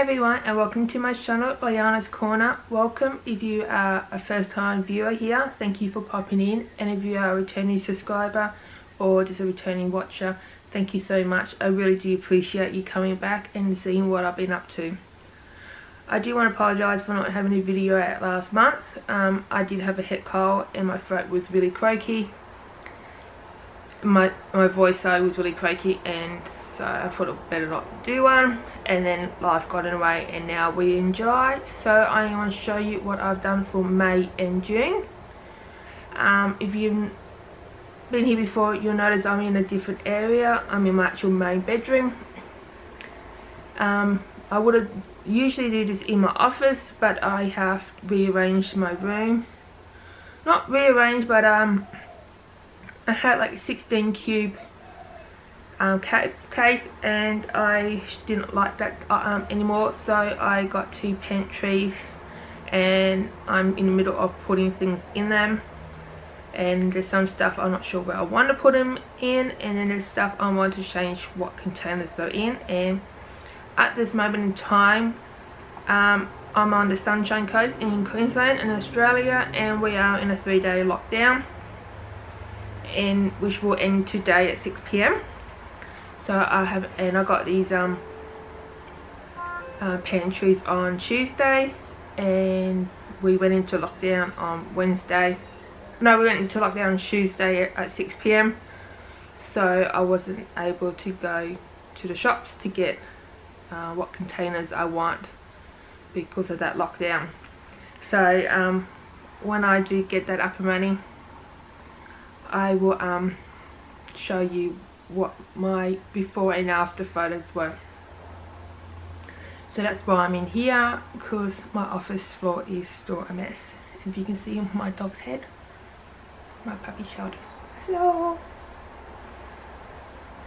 everyone, and welcome to my channel, Liana's Corner. Welcome if you are a first time viewer here, thank you for popping in, and if you are a returning subscriber or just a returning watcher, thank you so much. I really do appreciate you coming back and seeing what I've been up to. I do want to apologise for not having a video out last month. I did have a head cold and my throat was really croaky. My voice was really croaky, and so I thought it better not do one, and then life got in the way, and now we're in July. So I want to show you what I've done for May and June. If you've been here before, you'll notice I'm in a different area. I'm in my actual main bedroom. I would have usually do this in my office, but I have rearranged my room. Not rearranged, but I had like a 16 cube case, and I didn't like that anymore, so I got two pantries, and I'm in the middle of putting things in them, and there's some stuff I'm not sure where I want to put them in, and then there's stuff I want to change what containers they're in. And at this moment in time, I'm on the Sunshine Coast in Queensland in Australia, and we are in a 3-day lockdown, and which will end today at 6 PM. So I got these pantries on Tuesday, and we went into lockdown on Wednesday. No, we went into lockdown on Tuesday at 6 PM. So I wasn't able to go to the shops to get what containers I want because of that lockdown. So when I do get that up and running, I will show you what my before and after photos were. So that's why I'm in here, because my office floor is still a mess. And if you can see my dog's head, my puppy child. Hello.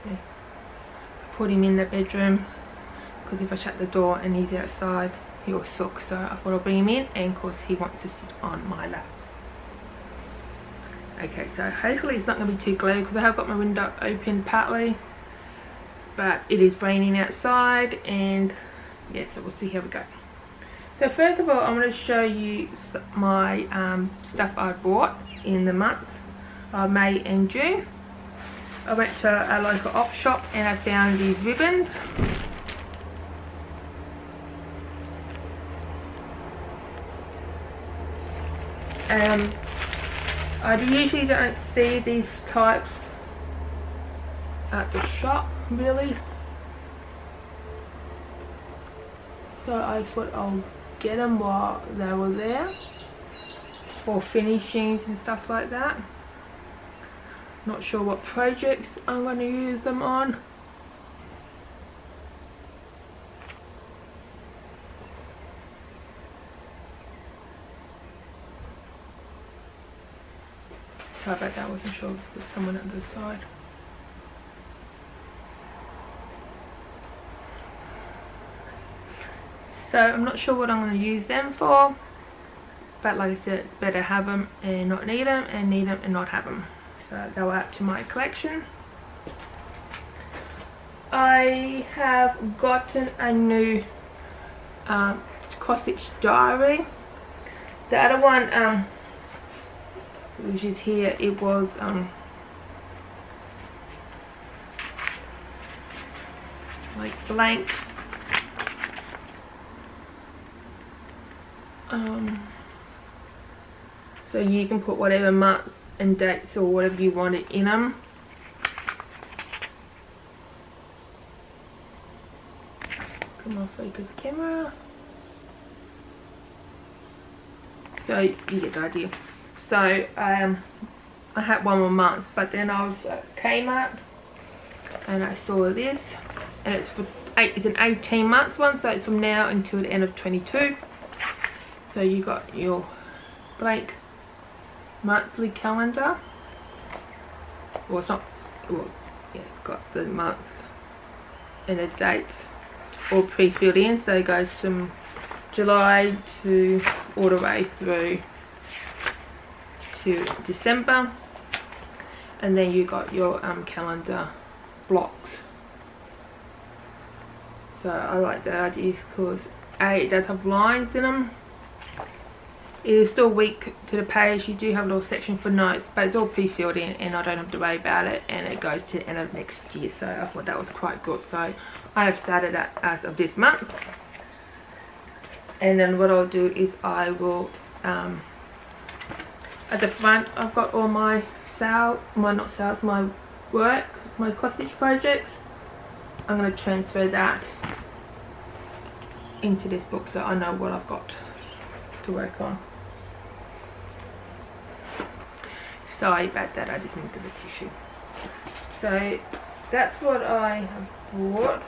See, I put him in the bedroom because if I shut the door and he's outside, he'll suck. So I thought I'll bring him in, and of course he wants to sit on my lap. Okay, so hopefully it's not going to be too glary, because I have got my window open partly, but it is raining outside, and yeah, so we'll see how we go. So first of all, I'm going to show you my stuff I bought in the month of May and June. I went to a local op shop and I found these ribbons. I usually don't see these types at the shop, really. So I thought I'll get them while they were there, for finishings and stuff like that. Not sure what projects I'm going to use them on. Sorry about that, I wasn't sure if there's someone at the side. So I'm not sure what I'm going to use them for, but like I said, it's better have them and not need them, and need them and not have them. So they'll add to my collection. I have gotten a new cross-stitch diary. The other one, which is here, it was like blank. So you can put whatever months and dates or whatever you want it in them. Come on, focus camera. So you get the idea. So I had one more month, but then I was at Kmart and I saw this, and it's an 18 months one, so it's from now until the end of 22. So you got your blank monthly calendar. Well, it's not, well, yeah, it's got the month and the dates all pre-filled in, so it goes from July to all the way through to December, and then you got your calendar blocks. So I like that idea because A, it does have lines in them. It is still weak to the page. You do have a little section for notes, but it's all pre-filled in and I don't have to worry about it, and it goes to the end of next year, so I thought that was quite good. So I have started that as of this month. And then what I'll do is I will at the front I've got all my my work, my cross stitch projects. I'm going to transfer that into this book so I know what I've got to work on. Sorry about that, I just needed the tissue. So that's what I have bought.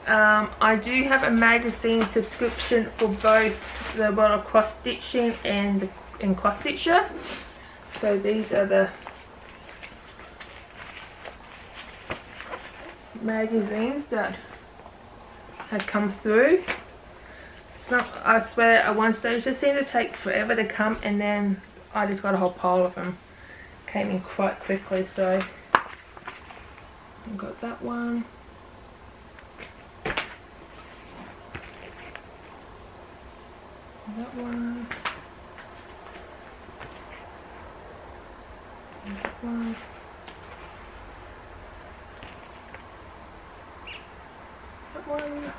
I do have a magazine subscription for both the one of cross stitching and cross stitcher. So these are the magazines that had come through. Some, I swear at one stage they seemed to take forever to come, and then I just got a whole pile of them. Came in quite quickly, so I got that one. That one. That one. That one.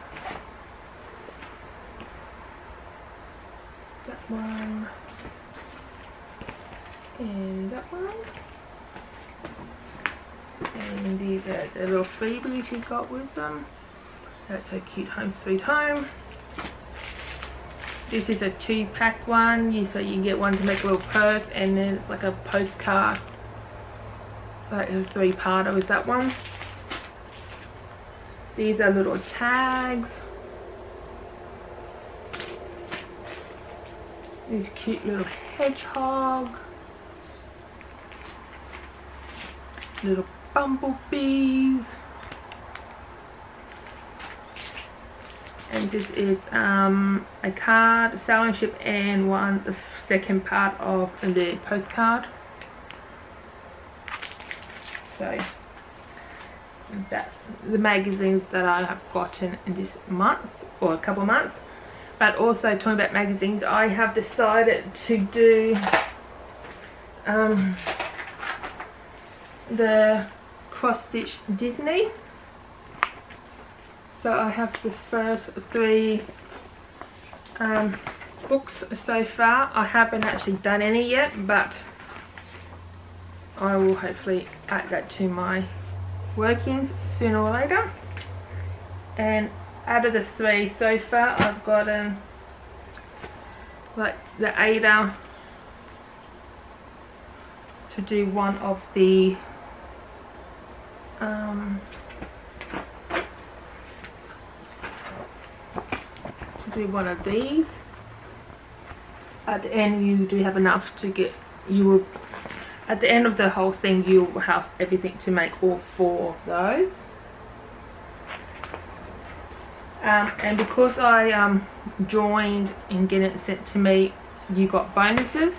That one. And that one. And these are the little freebies you got with them. That's so cute. Home Sweet Home. This is a 2-pack one, so you get one to make a little purse, and then it's like a postcard. Like a 3-parter is that one. These are little tags. This cute little hedgehog. Little bumblebees. And this is a card, sailing ship, and the second part of the postcard. So that's the magazines that I have gotten in this month, or a couple of months. But also, talking about magazines, I have decided to do the cross stitch Disney. So I have the first 3 books so far. I haven't actually done any yet, but I will hopefully add that to my workings sooner or later. And out of the 3 so far, I've gotten like the Ada to do one of the one of these. At the end you do have enough to get, you will, at the end of the whole thing you will have everything to make all 4 of those. And because I joined and get it sent to me, you got bonuses.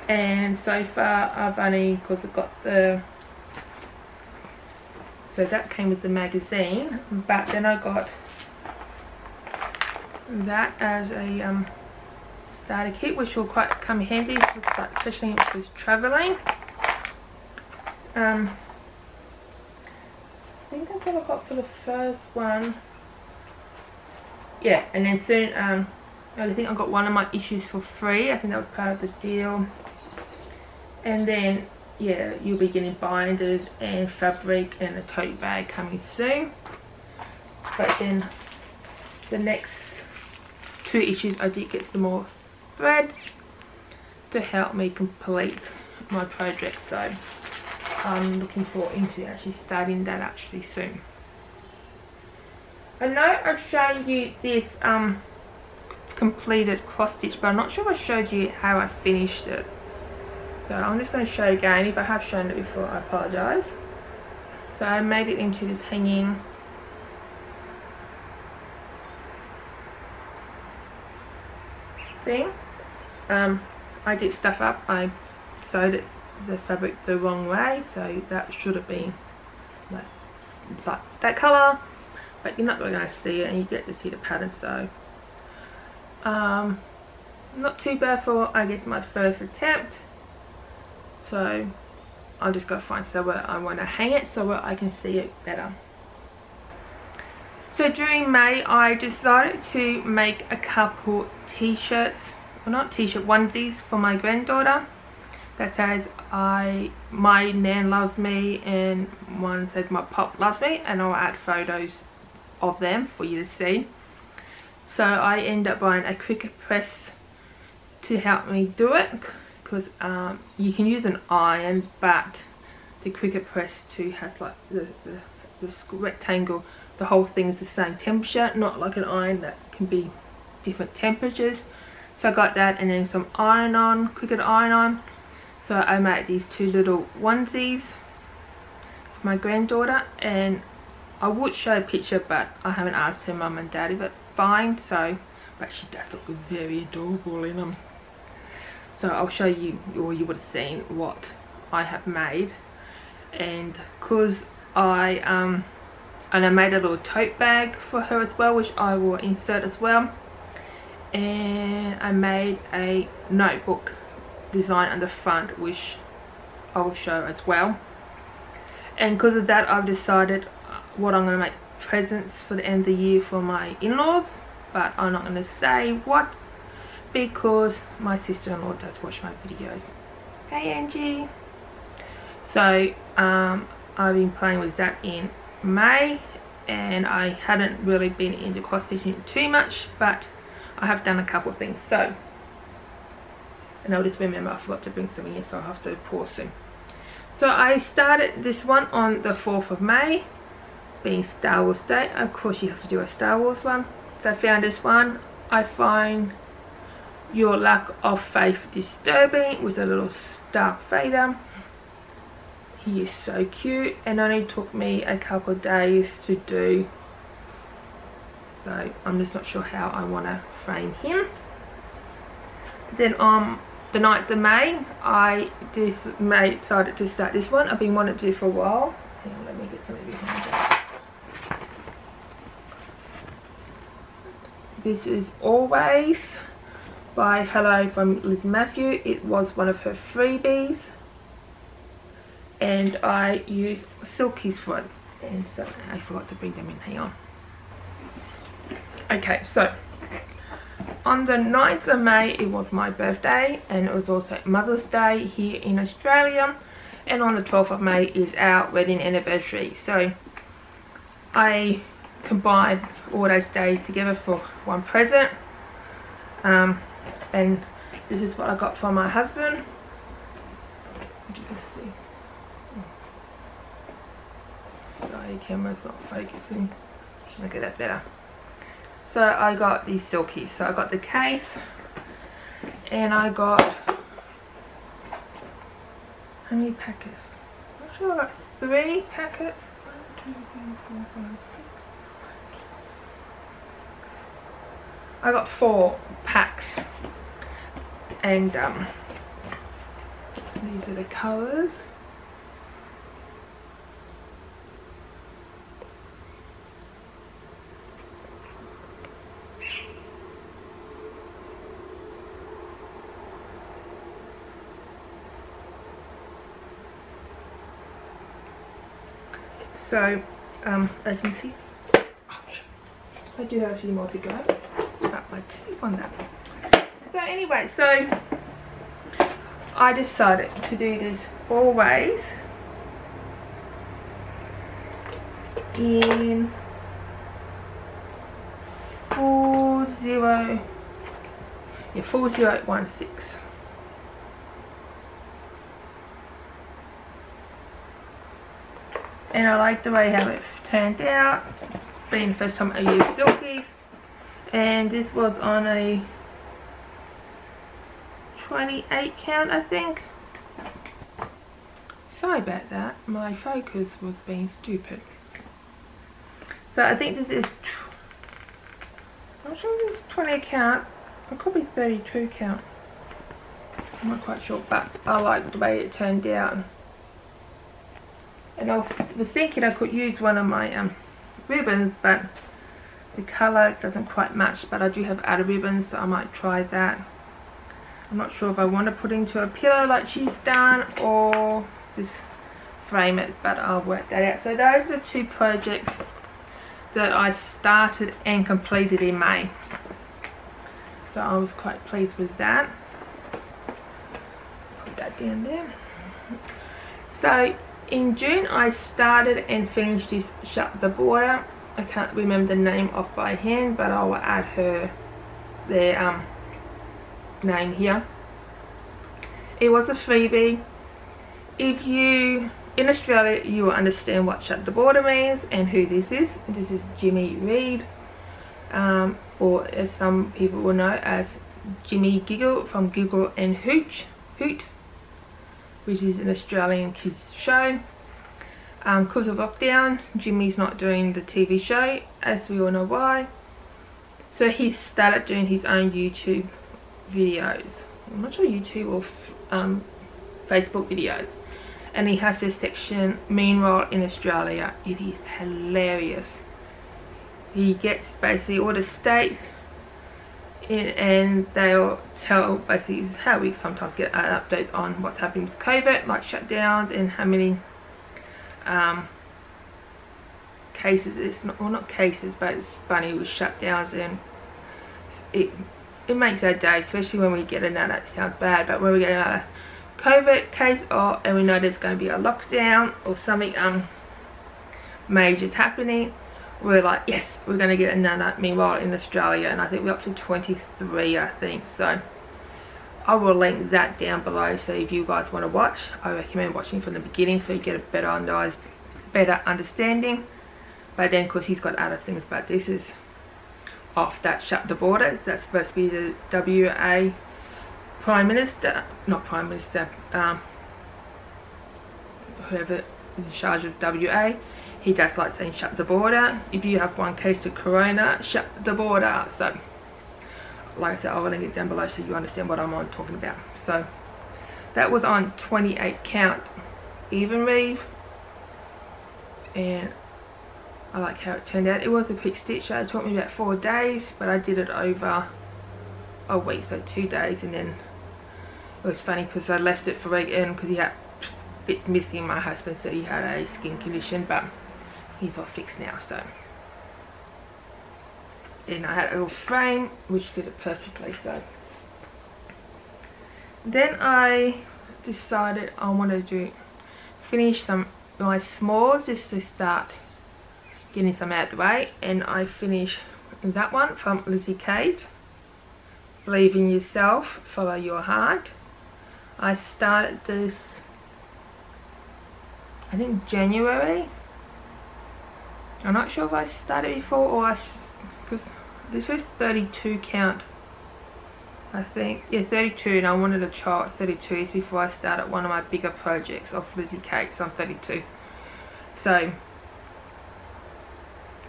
And so far I've only, because I've got the, so that came with the magazine, but then I got that as a starter kit, which will quite come handy, especially if I was travelling. I think that's all I got for the first one. Yeah, and then soon, I think I got one of my issues for free. I think that was part of the deal. And then, yeah, you'll be getting binders and fabric and a tote bag coming soon. But then the next 2 issues I did get some more thread to help me complete my project, so I'm looking forward into actually starting that actually soon. I know I've shown you this completed cross stitch, but I'm not sure if I showed you how I finished it. So I'm just going to show you again. If I have shown it before, I apologise. So I made it into this hanging thing. I did stuff up. I sewed it, the fabric the wrong way, so that should have been it's like that colour, but you're not really going to see it, and you get to see the pattern. So not too bad for, I guess, my first attempt. So I'll just go find somewhere I want to hang it so that I can see it better. So during May I decided to make a couple t-shirts, well, not t-shirt, onesies for my granddaughter that says my Nan loves me, and one says my pop loves me, and I'll add photos of them for you to see. So I end up buying a Cricut press to help me do it, because you can use an iron, but the Cricut press too has like the rectangle, the whole thing is the same temperature, not like an iron that can be different temperatures. So I got that, and then some iron on, Cricut iron on. So I made these two little onesies for my granddaughter, and I would show a picture, but I haven't asked her mum and dad if it's fine. So, but she does look very adorable in them. So I'll show you, or you would have seen what I have made. And because and I made a little tote bag for her as well, which I will insert as well. And I made a notebook design on the front, which I will show as well. And because of that, I've decided what I'm going to make presents for the end of the year for my in-laws, but I'm not going to say what, because my sister-in-law does watch my videos. Hey Angie! So I've been playing with that in May, and I hadn't really been into cross stitching too much, but I have done a couple of things. So, and I'll just remember I forgot to bring some in, so I'll have to pause soon. So I started this one on the 4th of May, being Star Wars Day. Of course you have to do a Star Wars one. So I found this one. I find your lack of faith disturbing, with a little Darth Vader. He is so cute, and only took me a couple of days to do. So I'm just not sure how I want to frame him. Then on the 9th of May, I decided to start this one. I've been wanting to do for a while. Hang on, let me get something behind that. This is Always by Hello from Liz Matthew. It was one of her freebies, and I used silkies for it, and so I forgot to bring them in. Hang on. Okay, so on the 9th of May, it was my birthday, and it was also Mother's Day here in Australia, and on the 12th of May is our wedding anniversary. So I combined all those days together for one present, and this is what I got from my husband. You can see. Sorry, camera's not focusing. Okay, that's better. So I got these silkies. So I got the case, and I got, how many packets? I'm not sure, I got 3 packets. 1, 2, 3, 4, 5, 6. I got 4 packs, and these are the colours. So, as you can see, I do have a few more to go. It's about my teeth on that. So anyway, so I decided to do this Always in 4016. And I like the way how it turned out, being the first time I used silkies. And this was on a 28 count, I think. Sorry about that, my focus was being stupid. So I think this is, I'm not sure if this is 20 count, it could be 32 count. I'm not quite sure, but I like the way it turned out. And I was thinking I could use one of my ribbons, but the colour doesn't quite match, but I do have other ribbons, so I might try that. I'm not sure if I want to put into a pillow like she's done or just frame it, but I'll work that out. So those are the two projects that I started and completed in May. So I was quite pleased with that. Put that down there. So in June I started and finished this Shut the Border. I can't remember the name off by hand, but I will add their name here. It was a freebie. If you in Australia, you will understand what Shut the Border means and who this is. This is Jimmy Reed, or as some people will know as Jimmy Giggle from Giggle and Hoot, which is an Australian kids show. Because of lockdown, Jimmy's not doing the TV show, as we all know why. So he started doing his own YouTube videos. I'm not sure YouTube or Facebook videos. And he has this section, Meanwhile in Australia. It is hilarious. He gets basically all the states and they'll tell basically how we sometimes get updates on what's happening with COVID, like shutdowns and how many cases. It's not, well, not cases, but it's funny with shutdowns, and it makes our day, especially when we get another, it sounds bad, but when we get another COVID case, and we know there's going to be a lockdown or something major is happening, we're like, yes, we're going to get another Meanwhile in Australia, and I think we're up to 23, I think. So I will link that down below, so if you guys want to watch, I recommend watching from the beginning so you get a better understanding. But then of course he's got other things, but this is off that Shut the Border. That's supposed to be the WA Prime Minister, not Prime Minister, whoever is in charge of WA. He does like saying shut the border. If you have one case of corona, shut the border. So like I said, I'll link it down below so you understand what I'm talking about. So that was on 28 count even weave, and I like how it turned out. It was a quick stitch, so it took me about 4 days, but I did it over a week, so 2 days. And then it was funny because I left it for a week, and because he had bits missing. My husband said he had a skin condition, but he's all fixed now. So, and I had a little frame which fitted perfectly. So then I decided I wanted to finish some of my smalls just to start getting some out of the way, and I finished that one from Lizzie Kate, Believe in Yourself, Follow Your Heart. I started this, I think, January. I'm not sure if I started before or because this was 32 count, I think. Yeah, 32, and I wanted to try 32s before I started one of my bigger projects of Lizzie Kate's on 32. So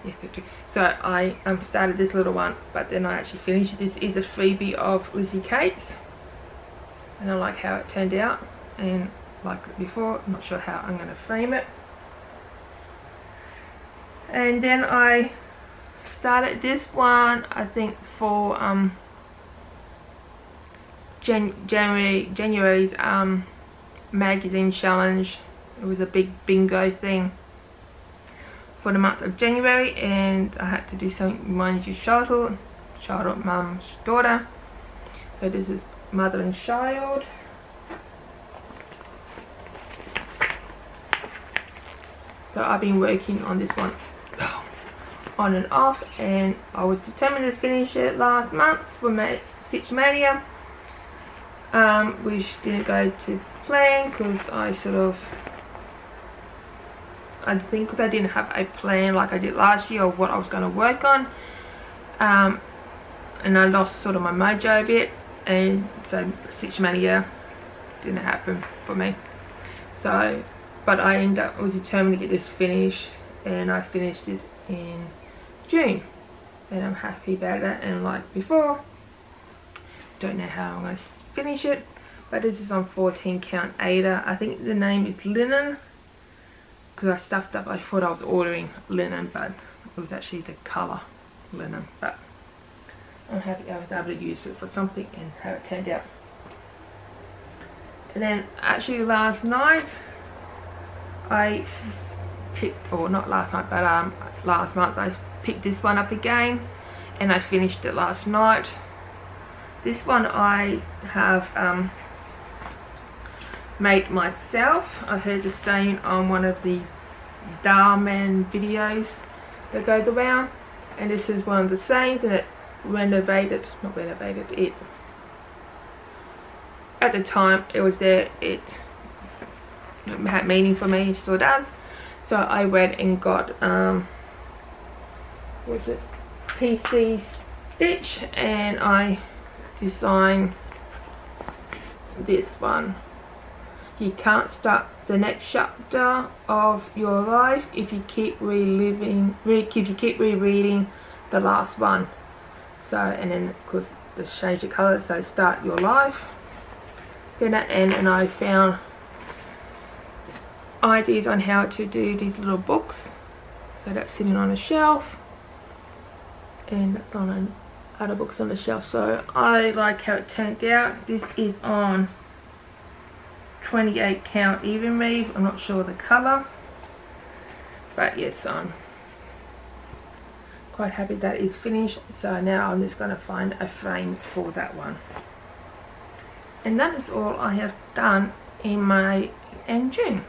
yeah, 32. So I started this little one, but then I actually finished. This is a freebie of Lizzie Kate's, and I like how it turned out. And like before, I'm not sure how I'm going to frame it. And then I started this one, I think, for January's magazine challenge. It was a big bingo thing for the month of January, and I had to do something with my childhood, mum's daughter. So this is Mother and Child. So I've been working on this one on and off, and I was determined to finish it last month for Stitch Mania, which didn't go to plan because I think because I didn't have a plan like I did last year of what I was going to work on, and I lost sort of my mojo a bit, and so Stitch Mania didn't happen for me. So, but I was determined to get this finished, and I finished it in June, and I'm happy about that. And like before, don't know how I'm going to finish it, but this is on 14 count Ada. I think the name is Linen, because because I stuffed up. I thought I was ordering linen, but it was actually the colour linen. But I'm happy I was able to use it for something and how it turned out. And then actually last night I picked, or not last night, but last month I picked this one up again and I finished it last night. This one I have made myself. I heard the saying on one of the Darman videos that goes around, and this is one of the sayings, and it it at the time it was there, it had meaning for me, it still does. So I went and got was it PC Stitch, and I designed this one. You can't start the next chapter of your life if you keep rereading the last one. So, and then of course just change the colour, so start your life. Then at the end, and I found ideas on how to do these little books. So that's sitting on a shelf, and that's on other books on the shelf. So I like how it turned out. This is on 28 count even weave. I'm not sure the colour, but yes, I'm quite happy that it's finished. So now I'm just going to find a frame for that one. And that is all I have done in May and June,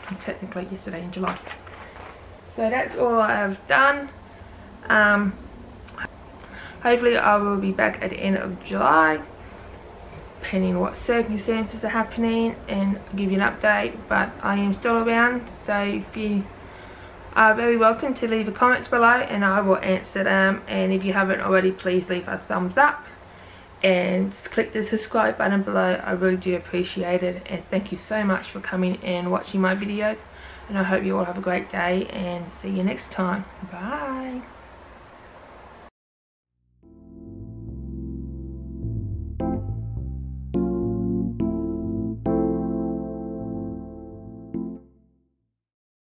and technically yesterday in July. So that's all I have done. Hopefully I will be back at the end of July, depending on what circumstances are happening, and I'll give you an update. But I am still around, so if you are very welcome to leave the comments below and I will answer them. And if you haven't already, please leave a thumbs up and click the subscribe button below. I really do appreciate it, and thank you so much for coming and watching my videos, and I hope you all have a great day and see you next time. Bye.